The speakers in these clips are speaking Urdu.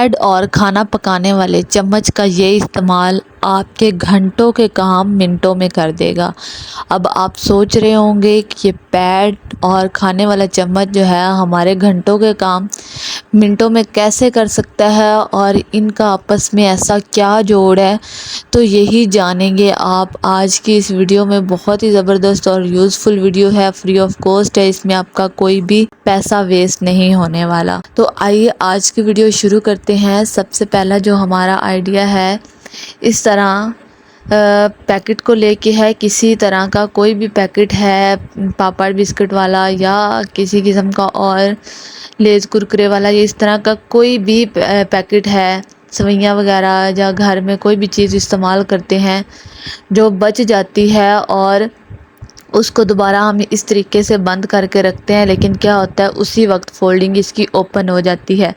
پیڈ اور کھانا پکانے والے چمچ کا یہ استعمال آپ کے گھنٹوں کے کام منٹوں میں کر دے گا۔ اب آپ سوچ رہے ہوں گے کہ یہ پیڈ اور کھانے والا چمچ جو ہے ہمارے گھنٹوں کے کام منٹوں میں کیسے کر سکتا ہے اور ان کا آپس میں ایسا کیا جوڑ ہے، تو یہی جانیں گے آپ آج کی اس ویڈیو میں۔ بہت ہی زبردست اور یوزفل ویڈیو ہے، فری آف کاسٹ ہے، اس میں آپ کا کوئی بھی پیسہ ویسٹ نہیں ہونے والا۔ تو آئیے آج کی ویڈیو شروع کرتے ہیں۔ سب سے پہلا جو ہمارا آئیڈیا ہے، اس طرح پیکٹ کو لے کے ہے، کسی طرح کا کوئی بھی پیکٹ ہے، پاپڑ بسکٹ والا یا کسی قسم کا اور لیز کرکرے والا، یا اس طرح کا کوئی بھی پیکٹ ہے، سوئیاں وغیرہ، یا گھر میں کوئی بھی چیز استعمال کرتے ہیں جو بچ جاتی ہے اور اس کو دوبارہ ہم اس طریقے سے بند کر کے رکھتے ہیں، لیکن کیا ہوتا ہے اسی وقت فولڈنگ اس کی اوپن ہو جاتی ہے۔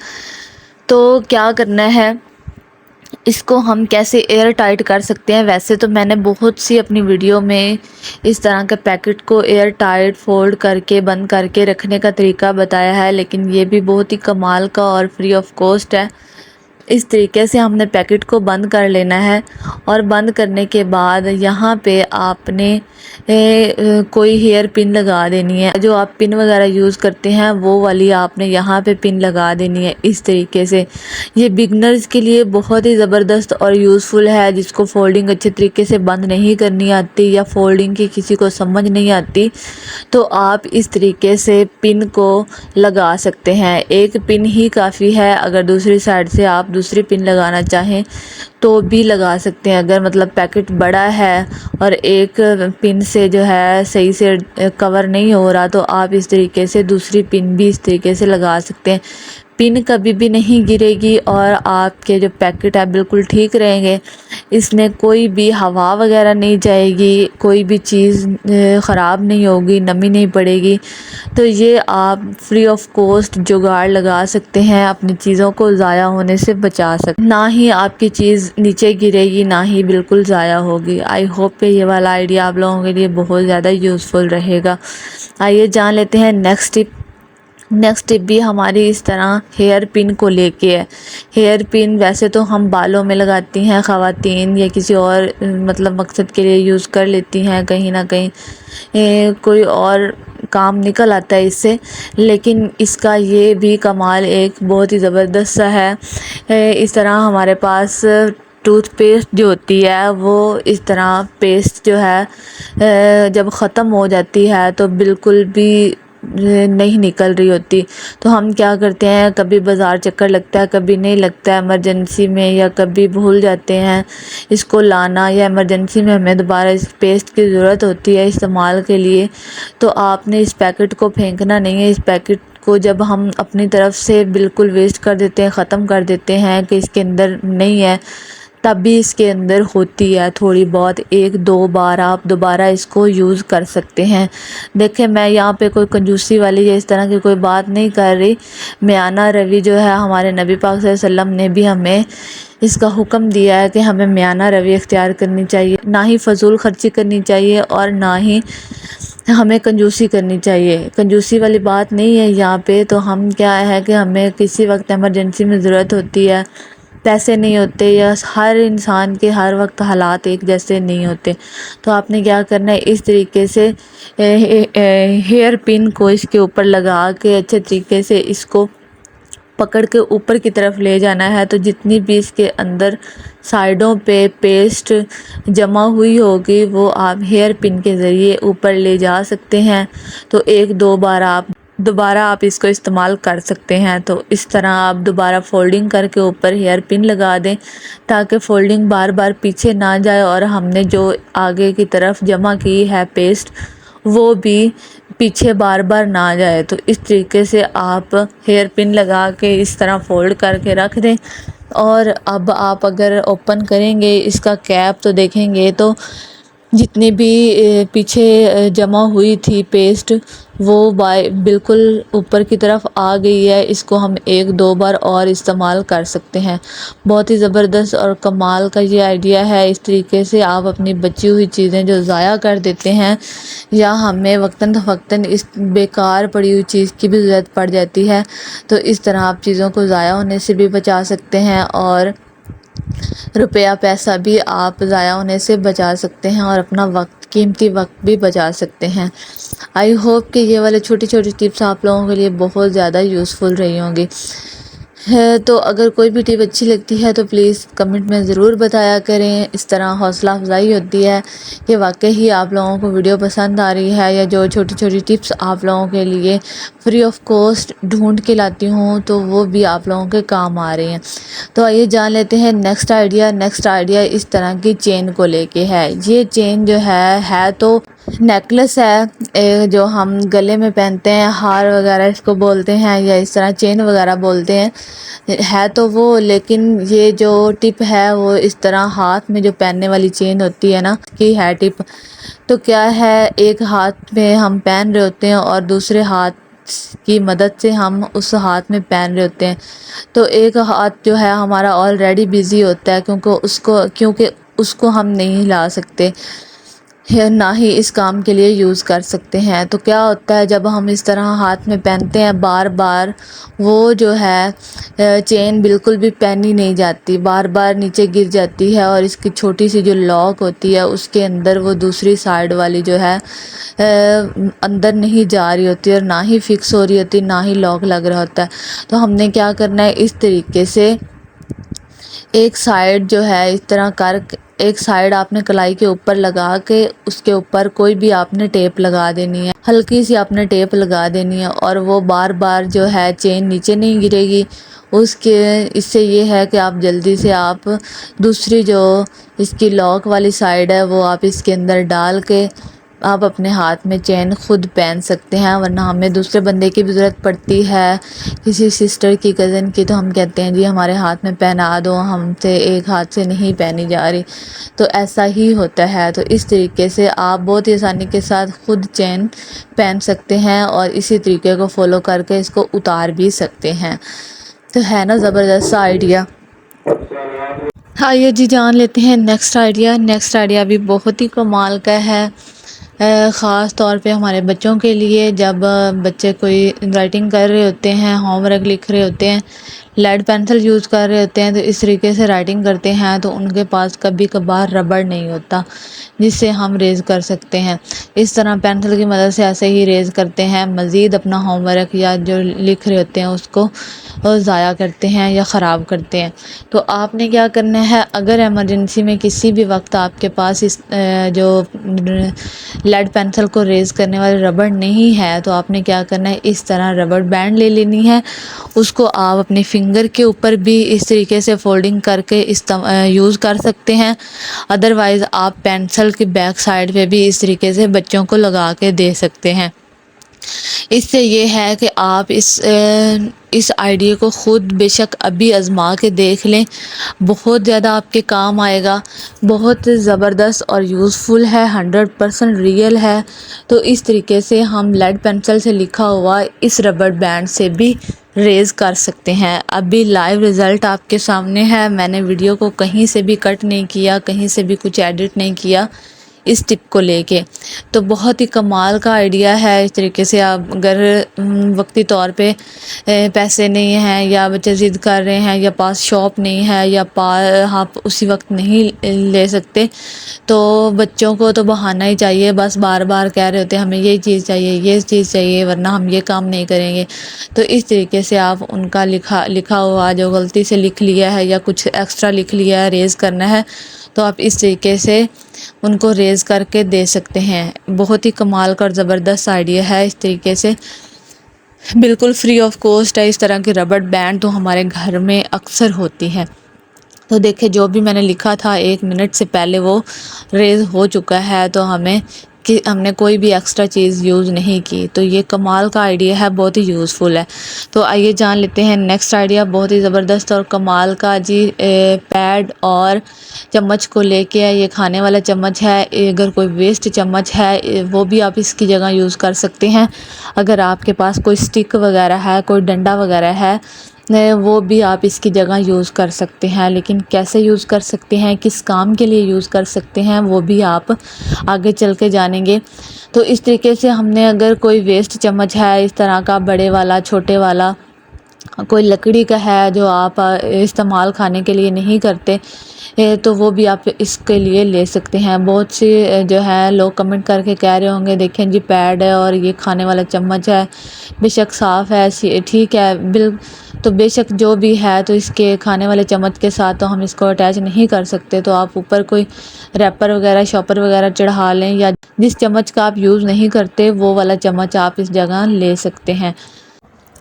تو کیا کرنا ہے، اس کو ہم کیسے ایئر ٹائٹ کر سکتے ہیں؟ ویسے تو میں نے بہت سی اپنی ویڈیو میں اس طرح کے پیکٹ کو ایئر ٹائٹ فولڈ کر کے بند کر کے رکھنے کا طریقہ بتایا ہے، لیکن یہ بھی بہت ہی کمال کا اور فری آف کاسٹ ہے۔ اس طریقے سے ہم نے پیکٹ کو بند کر لینا ہے، اور بند کرنے کے بعد یہاں پہ آپ نے کوئی ہیئر پن لگا دینی ہے۔ جو آپ پن وغیرہ یوز کرتے ہیں وہ والی آپ نے یہاں پہ پن لگا دینی ہے اس طریقے سے۔ یہ بگنرز کے لیے بہت ہی زبردست اور یوزفل ہے، جس کو فولڈنگ اچھے طریقے سے بند نہیں کرنی آتی یا فولڈنگ کی کسی کو سمجھ نہیں آتی، تو آپ اس طریقے سے پن کو لگا سکتے ہیں۔ ایک پن ہی کافی ہے، اگر دوسری سائڈ سے آپ دوسری پن لگانا چاہیں تو بھی لگا سکتے ہیں۔ اگر مطلب پیکٹ بڑا ہے اور ایک پن سے جو ہے صحیح سے کور نہیں ہو رہا، تو آپ اس طریقے سے دوسری پن بھی اس طریقے سے لگا سکتے ہیں۔ پن کبھی بھی نہیں گرے گی اور آپ کے جو پیکٹ ہے بالکل ٹھیک رہیں گے۔ اس میں کوئی بھی ہوا وغیرہ نہیں جائے گی، کوئی بھی چیز خراب نہیں ہوگی، نمی نہیں پڑے گی۔ تو یہ آپ فری آف کاسٹ جگاڑ لگا سکتے ہیں، اپنی چیزوں کو ضائع ہونے سے بچا سکتے ہیں۔ نہ ہی آپ کی چیز نیچے گرے گی، نہ ہی بالکل ضائع ہوگی۔ آئی ہوپ کہ یہ والا آئیڈیا آپ لوگوں کے لیے بہت زیادہ یوزفل رہے گا۔ آئیے جان لیتے ہیں نیکسٹ ٹپ۔ نیکسٹ ٹپ بھی ہماری اس طرح ہیئر پن کو لے کے ہے۔ ہیئر پن ویسے تو ہم بالوں میں لگاتی ہیں خواتین، یا کسی اور مطلب مقصد کے لیے یوز کر لیتی ہیں، کہیں نہ کہیں کوئی اور کام نکل آتا ہے اس سے، لیکن اس کا یہ بھی کمال ایک بہت ہی زبردست سا ہے۔ اس طرح ہمارے پاس ٹوتھ پیسٹ جو ہوتی ہے، وہ اس طرح پیسٹ جو ہے جب ختم ہو جاتی ہے تو بالکل بھی نہیں نکل رہی ہوتی، تو ہم کیا کرتے ہیں، کبھی بازار چکر لگتا ہے، کبھی نہیں لگتا ہے ایمرجنسی میں، یا کبھی بھول جاتے ہیں اس کو لانا، یا ایمرجنسی میں ہمیں دوبارہ اس پیسٹ کی ضرورت ہوتی ہے استعمال کے لیے، تو آپ نے اس پیکٹ کو پھینکنا نہیں ہے۔ اس پیکٹ کو جب ہم اپنی طرف سے بالکل ویسٹ کر دیتے ہیں، ختم کر دیتے ہیں کہ اس کے اندر نہیں ہے، تب بھی اس کے اندر ہوتی ہے تھوڑی بہت، ایک دو بار آپ دوبارہ اس کو یوز کر سکتے ہیں۔ دیکھیں، میں یہاں پہ کوئی کنجوسی والی یا اس طرح کی کوئی بات نہیں کر رہی۔ میانہ روی جو ہے، ہمارے نبی پاک صلی اللہ علیہ وسلم نے بھی ہمیں اس کا حکم دیا ہے کہ ہمیں میانہ روی اختیار کرنی چاہیے، نہ ہی فضول خرچی کرنی چاہیے اور نہ ہی ہمیں کنجوسی کرنی چاہیے۔ کنجوسی والی بات نہیں ہے یہاں پہ۔ تو ہم کیا ہے کہ ہمیں کسی وقت ایمرجنسی میں ضرورت ہوتی ہے، پیسے نہیں ہوتے، یا ہر انسان کے ہر وقت حالات ایک جیسے نہیں ہوتے، تو آپ نے کیا کرنا ہے، اس طریقے سے ہیئر پن کو اس کے اوپر لگا کے اچھے طریقے سے اس کو پکڑ کے اوپر کی طرف لے جانا ہے، تو جتنی بھی اس کے اندر سائیڈوں پہ پیسٹ جمع ہوئی ہوگی وہ آپ ہیئر پن کے ذریعے اوپر لے جا سکتے ہیں۔ تو ایک دو بار دوبارہ آپ اس کو استعمال کر سکتے ہیں۔ تو اس طرح آپ دوبارہ فولڈنگ کر کے اوپر ہیئر پن لگا دیں، تاکہ فولڈنگ بار بار پیچھے نہ جائے اور ہم نے جو آگے کی طرف جمع کی ہے پیسٹ وہ بھی پیچھے بار بار نہ جائے۔ تو اس طریقے سے آپ ہیئر پن لگا کے اس طرح فولڈ کر کے رکھ دیں، اور اب آپ اگر اوپن کریں گے اس کا کیپ تو دیکھیں گے تو جتنی بھی پیچھے جمع ہوئی تھی پیسٹ وہ بالکل اوپر کی طرف آ گئی ہے۔ اس کو ہم 1-2 بار اور استعمال کر سکتے ہیں۔ بہت ہی زبردست اور کمال کا یہ آئیڈیا ہے۔ اس طریقے سے آپ اپنی بچی ہوئی چیزیں جو ضائع کر دیتے ہیں یا ہمیں وقتاً فوقتاً اس بیکار پڑی ہوئی چیز کی بھی ضرورت پڑ جاتی ہے، تو اس طرح آپ چیزوں کو ضائع ہونے سے بھی بچا سکتے ہیں اور روپیہ پیسہ بھی آپ ضائع ہونے سے بچا سکتے ہیں اور اپنا قیمتی وقت بھی بچا سکتے ہیں۔ آئی ہوپ کہ یہ والے چھوٹی چھوٹی ٹپس آپ لوگوں کے لیے بہت زیادہ یوزفل رہی ہوں گی۔ تو اگر کوئی بھی ٹپ اچھی لگتی ہے تو پلیز کمنٹ میں ضرور بتایا کریں۔ اس طرح حوصلہ افزائی ہوتی ہے کہ واقعی آپ لوگوں کو ویڈیو پسند آ رہی ہے، یا جو چھوٹی چھوٹی ٹپس آپ لوگوں کے لیے فری آف کاسٹ ڈھونڈ کے لاتی ہوں تو وہ بھی آپ لوگوں کے کام آ رہی ہیں۔ تو آئیے جان لیتے ہیں نیکسٹ آئیڈیا اس طرح کی چین کو لے کے ہے۔ یہ چین جو ہے تو نیکلس ہے جو ہم گلے میں پہنتے ہیں، ہار وغیرہ اس کو بولتے ہیں، یا اس طرح چین وغیرہ بولتے ہیں، ہے تو وہ، لیکن یہ جو ٹپ ہے وہ اس طرح ہاتھ میں جو پہننے والی چین ہوتی ہے نا کی ہے ٹپ۔ تو کیا ہے، ایک ہاتھ میں ہم پہن رہے ہوتے ہیں اور دوسرے ہاتھ کی مدد سے ہم اس ہاتھ میں پہن رہے ہوتے ہیں، تو ایک ہاتھ جو ہے ہمارا آلریڈی بزی ہوتا ہے کیونکہ اس کو ہم نہیں ہلا سکتے، نہ ہی اس کام کے لیے یوز کر سکتے ہیں۔ تو کیا ہوتا ہے جب ہم اس طرح ہاتھ میں پہنتے ہیں بار بار، وہ جو ہے چین بالکل بھی پہنی نہیں جاتی، بار بار نیچے گر جاتی ہے، اور اس کی چھوٹی سی جو لاک ہوتی ہے اس کے اندر وہ دوسری سائیڈ والی جو ہے اندر نہیں جا رہی ہوتی اور نہ ہی فکس ہو رہی ہوتی، نہ ہی لاک لگ رہا ہوتا ہے۔ تو ہم نے کیا کرنا ہے، اس طریقے سے ایک سائیڈ جو ہے اس طرح ایک سائیڈ آپ نے کلائی کے اوپر لگا کے اس کے اوپر کوئی بھی آپ نے ٹیپ لگا دینی ہے، ہلکی سی آپ نے ٹیپ لگا دینی ہے، اور وہ بار بار جو ہے چین نیچے نہیں گرے گی۔ اس سے یہ ہے کہ آپ جلدی سے آپ دوسری جو اس کی لاک والی سائیڈ ہے وہ آپ اس کے اندر ڈال کے آپ اپنے ہاتھ میں چین خود پہن سکتے ہیں، ورنہ ہمیں دوسرے بندے کی بھی ضرورت پڑتی ہے، کسی سسٹر کی، کزن کی، تو ہم کہتے ہیں جی ہمارے ہاتھ میں پہنا دو، ہم سے ایک ہاتھ سے نہیں پہنی جا رہی، تو ایسا ہی ہوتا ہے۔ تو اس طریقے سے آپ بہت ہی آسانی کے ساتھ خود چین پہن سکتے ہیں اور اسی طریقے کو فالو کر کے اس کو اتار بھی سکتے ہیں۔ تو ہے نا زبردست آئیڈیا۔ آئیے جی جان لیتے ہیں نیکسٹ آئیڈیا بھی بہت ہی کمال کا ہے، خاص طور پہ ہمارے بچوں کے لیے۔ جب بچے کوئی رائٹنگ کر رہے ہوتے ہیں، ہوم ورک لکھ رہے ہوتے ہیں، لیڈ پینسل یوز کر رہے ہوتے ہیں، تو اس طریقے سے رائٹنگ کرتے ہیں تو ان کے پاس کبھی کبھار ربڑ نہیں ہوتا جس سے ہم ریز کر سکتے ہیں۔ اس طرح پینسل کی مدد سے ایسے ہی ریز کرتے ہیں، مزید اپنا ہوم ورک یا جو لکھ رہے ہوتے ہیں اس کو ضائع کرتے ہیں یا خراب کرتے ہیں۔ تو آپ نے کیا کرنا ہے، اگر ایمرجنسی میں کسی بھی وقت آپ کے پاس اس جو لیڈ پینسل کو ریز کرنے والے ربڑ نہیں ہے، تو آپ نے کیا کرنا ہے، اس طرح ربڑ بینڈ لے لینی ہے، اس کو آپ اپنی فنگر کے اوپر بھی اس طریقے سے فولڈنگ کر کے یوز کر سکتے ہیں، ادروائز آپ پینسل کی بیک سائڈ پہ بھی اس طریقے سے بچوں کو لگا کے دے سکتے ہیں۔ اس سے یہ ہے کہ آپ اس آئیڈیا کو خود بے شک ابھی آزما کے دیکھ لیں، بہت زیادہ آپ کے کام آئے گا، بہت زبردست اور یوزفل ہے، 100% ریئل ہے۔ تو اس طریقے سے ہم لیڈ پینسل سے لکھا ہوا اس ربڑ بینڈ سے بھی ریز کر سکتے ہیں۔ ابھی لائیو رزلٹ آپ کے سامنے ہے، میں نے ویڈیو کو کہیں سے بھی کٹ نہیں کیا، کہیں سے بھی کچھ ایڈٹ نہیں کیا اس ٹپ کو لے کے۔ تو بہت ہی کمال کا آئیڈیا ہے۔ اس طریقے سے آپ اگر وقتی طور پہ پیسے نہیں ہیں یا بچے ضد کر رہے ہیں یا پاس شاپ نہیں ہے یا آپ اسی وقت نہیں لے سکتے، تو بچوں کو تو بہانہ ہی چاہیے، بس بار بار کہہ رہے ہوتے ہیں ہمیں یہ چیز چاہیے ورنہ ہم یہ کام نہیں کریں گے۔ تو اس طریقے سے آپ ان کا لکھا ہوا جو غلطی سے لکھ لیا ہے یا کچھ ایکسٹرا لکھ لیا ہے، ریز کرنا ہے، تو آپ اس طریقے سے ان کو ریز کر کے دے سکتے ہیں۔ بہت ہی کمال کا اور زبردست آئیڈیا ہے۔ اس طریقے سے بالکل فری آف کاسٹ ہے۔ اس طرح کی ربڑ بینڈ تو ہمارے گھر میں اکثر ہوتی ہے۔ تو دیکھیں جو بھی میں نے لکھا تھا 1 منٹ سے پہلے وہ ریز ہو چکا ہے، تو ہمیں کہ ہم نے کوئی بھی ایکسٹرا چیز یوز نہیں کی. تو یہ کمال کا آئیڈیا ہے, بہت ہی یوزفل ہے. تو آئیے جان لیتے ہیں نیکسٹ آئیڈیا, بہت ہی زبردست اور کمال کا جی. پیڈ اور چمچ کو لے کے, یہ کھانے والا چمچ ہے, اگر کوئی ویسٹ چمچ ہے وہ بھی آپ اس کی جگہ یوز کر سکتے ہیں. اگر آپ کے پاس کوئی اسٹک وغیرہ ہے, کوئی ڈنڈا وغیرہ ہے, وہ بھی آپ اس کی جگہ یوز کر سکتے ہیں. لیکن کیسے یوز کر سکتے ہیں, کس کام کے لیے یوز کر سکتے ہیں, وہ بھی آپ آگے چل کے جانیں گے. تو اس طریقے سے ہم نے اگر کوئی ویسٹ چمچ ہے اس طرح کا, بڑے والا چھوٹے والا, کوئی لکڑی کا ہے جو آپ استعمال کھانے کے لیے نہیں کرتے, تو وہ بھی آپ اس کے لیے لے سکتے ہیں. بہت سی جو ہے لوگ کمنٹ کر کے کہہ رہے ہوں گے دیکھیں جی پیڈ ہے اور یہ کھانے والا چمچ ہے, بے شک صاف ہے, ٹھیک ہے, تو بے شک جو بھی ہے, تو اس کے کھانے والے چمچ کے ساتھ تو ہم اس کو اٹیچ نہیں کر سکتے. تو آپ اوپر کوئی ریپر وغیرہ شاپر وغیرہ چڑھا لیں, یا جس چمچ کا آپ یوز نہیں کرتے وہ والا چمچ آپ اس جگہ لے سکتے ہیں.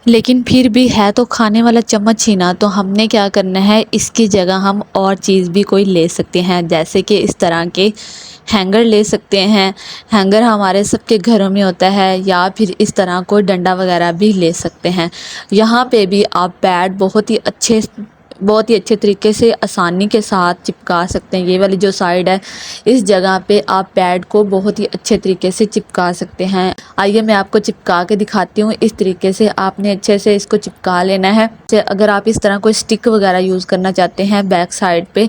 لیکن پھر بھی ہے تو کھانے والا چمچ ہی نا, تو ہم نے کیا کرنا ہے, اس کی جگہ ہم اور چیز بھی کوئی لے سکتے ہیں. جیسے کہ اس طرح کے ہینگر لے سکتے ہیں, ہینگر ہمارے سب کے گھروں میں ہوتا ہے, یا پھر اس طرح کوئی ڈنڈا وغیرہ بھی لے سکتے ہیں. یہاں پہ بھی آپ پیڈ بہت ہی اچھے طریقے سے آسانی کے ساتھ چپکا سکتے ہیں. یہ والی جو سائیڈ ہے اس جگہ پہ آپ پیڈ کو بہت ہی اچھے طریقے سے چپکا سکتے ہیں. آئیے میں آپ کو چپکا کے دکھاتی ہوں. اس طریقے سے آپ نے اچھے سے اس کو چپکا لینا ہے. اگر آپ اس طرح کوئی اسٹک وغیرہ یوز کرنا چاہتے ہیں, بیک سائیڈ پہ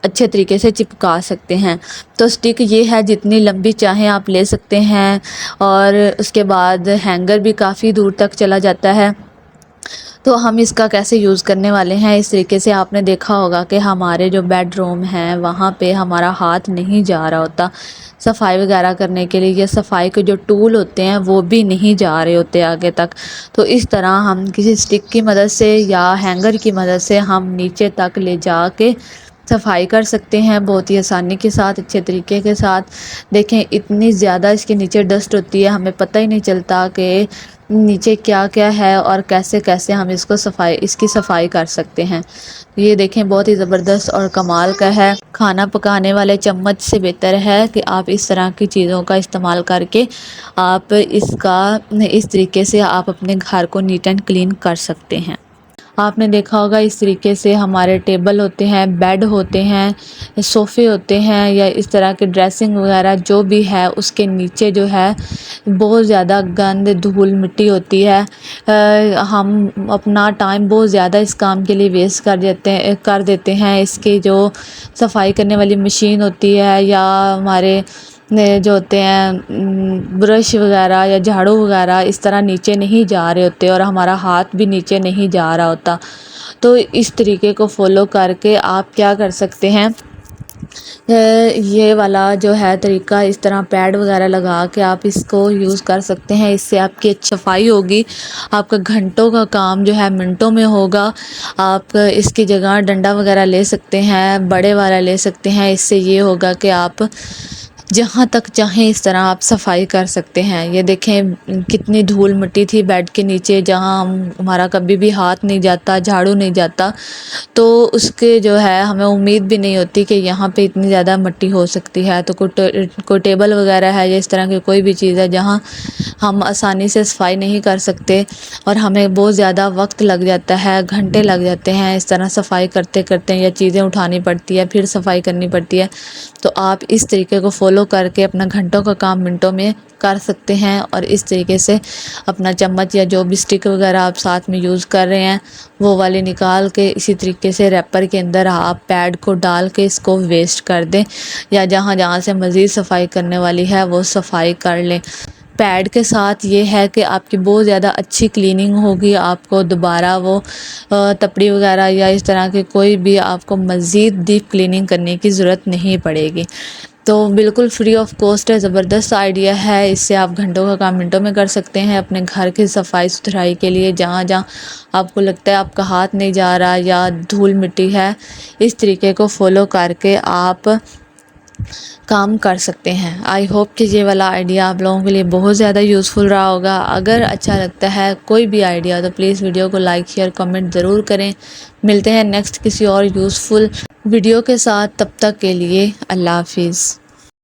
اچھے طریقے سے چپکا سکتے ہیں. تو اسٹک یہ ہے, جتنی لمبی چاہیں آپ لے سکتے ہیں, اور اس کے بعد ہینگر بھی کافی دور تک چلا جاتا ہے. تو ہم اس کا کیسے یوز کرنے والے ہیں, اس طریقے سے آپ نے دیکھا ہوگا کہ ہمارے جو بیڈ روم ہیں وہاں پہ ہمارا ہاتھ نہیں جا رہا ہوتا صفائی وغیرہ کرنے کے لیے, یا صفائی کے جو ٹول ہوتے ہیں وہ بھی نہیں جا رہے ہوتے آگے تک. تو اس طرح ہم کسی اسٹک کی مدد سے یا ہینگر کی مدد سے ہم نیچے تک لے جا کے صفائی کر سکتے ہیں, بہت ہی آسانی کے ساتھ, اچھے طریقے کے ساتھ. دیکھیں اتنی زیادہ اس کے نیچے ڈسٹ ہوتی ہے, ہمیں پتہ ہی نہیں چلتا کہ نیچے کیا کیا ہے اور کیسے کیسے ہم اس کی صفائی کر سکتے ہیں. یہ دیکھیں بہت ہی زبردست اور کمال کا ہے. کھانا پکانے والے چمچ سے بہتر ہے کہ آپ اس طرح کی چیزوں کا استعمال کر کے آپ اس طریقے سے آپ اپنے گھر کو نیٹ اینڈ کلین کر سکتے ہیں. آپ نے دیکھا ہوگا اس طریقے سے ہمارے ٹیبل ہوتے ہیں, بیڈ ہوتے ہیں, صوفے ہوتے ہیں, یا اس طرح کے ڈریسنگ وغیرہ جو بھی ہے اس کے نیچے جو ہے بہت زیادہ گند دھول مٹی ہوتی ہے. ہم اپنا ٹائم بہت زیادہ اس کام کے لیے ویسٹ کر دیتے ہیں. اس کی جو صفائی کرنے والی مشین ہوتی ہے, یا ہمارے جو ہوتے ہیں برش وغیرہ یا جھاڑو وغیرہ اس طرح نیچے نہیں جا رہے ہوتے, اور ہمارا ہاتھ بھی نیچے نہیں جا رہا ہوتا. تو اس طریقے کو فالو کر کے آپ کیا کر سکتے ہیں, یہ والا جو ہے طریقہ, اس طرح پیڈ وغیرہ لگا کے آپ اس کو یوز کر سکتے ہیں. اس سے آپ کی اچھی صفائی ہوگی, آپ کا گھنٹوں کا کام جو ہے منٹوں میں ہوگا. آپ اس کی جگہ ڈنڈا وغیرہ لے سکتے ہیں, بڑے والا لے سکتے ہیں. اس سے یہ ہوگا کہ آپ جہاں تک چاہیں اس طرح آپ صفائی کر سکتے ہیں. یہ دیکھیں کتنی دھول مٹی تھی بیڈ کے نیچے, جہاں ہمارا کبھی بھی ہاتھ نہیں جاتا, جھاڑو نہیں جاتا. تو اس کے جو ہے ہمیں امید بھی نہیں ہوتی کہ یہاں پہ اتنی زیادہ مٹی ہو سکتی ہے. تو کوئی ٹیبل وغیرہ ہے یا اس طرح کی کوئی بھی چیز ہے جہاں ہم آسانی سے صفائی نہیں کر سکتے, اور ہمیں بہت زیادہ وقت لگ جاتا ہے, گھنٹے لگ جاتے ہیں اس طرح صفائی کرتے کرتے, یا چیزیں اٹھانی پڑتی ہے پھر صفائی کرنی پڑتی ہے. تو آپ اس طریقے کو فالو کر کے اپنا گھنٹوں کا کام منٹوں میں کر سکتے ہیں. اور اس طریقے سے اپنا چمچ یا جو بھی اسٹک وغیرہ آپ ساتھ میں یوز کر رہے ہیں وہ والے نکال کے اسی طریقے سے ریپر کے اندر آپ پیڈ کو ڈال کے اس کو ویسٹ کر دیں, یا جہاں جہاں سے مزید صفائی کرنے والی ہے وہ صفائی کر لیں. پیڈ کے ساتھ یہ ہے کہ آپ کی بہت زیادہ اچھی کلیننگ ہوگی, آپ کو دوبارہ وہ تپڑی وغیرہ یا اس طرح کی کوئی بھی آپ کو مزید ڈیپ کلیننگ کرنے کی ضرورت نہیں پڑے گی. تو بالکل فری آف کاسٹ ہے, زبردست آئیڈیا ہے. اس سے آپ گھنٹوں کا کام منٹوں میں کر سکتے ہیں اپنے گھر کی صفائی ستھرائی کے لیے. جہاں جہاں آپ کو لگتا ہے آپ کا ہاتھ نہیں جا رہا یا دھول مٹی ہے, اس طریقے کو فالو کر کے آپ کام کر سکتے ہیں. آئی ہوپ کہ یہ والا آئیڈیا آپ لوگوں کے لیے بہت زیادہ یوزفل رہا ہوگا. اگر اچھا لگتا ہے کوئی بھی آئیڈیا تو پلیز ویڈیو کو لائک شیئر کمنٹ ضرور کریں. ملتے ہیں نیکسٹ کسی اور یوزفل ویڈیو کے ساتھ, تب تک کے لیے اللہ حافظ.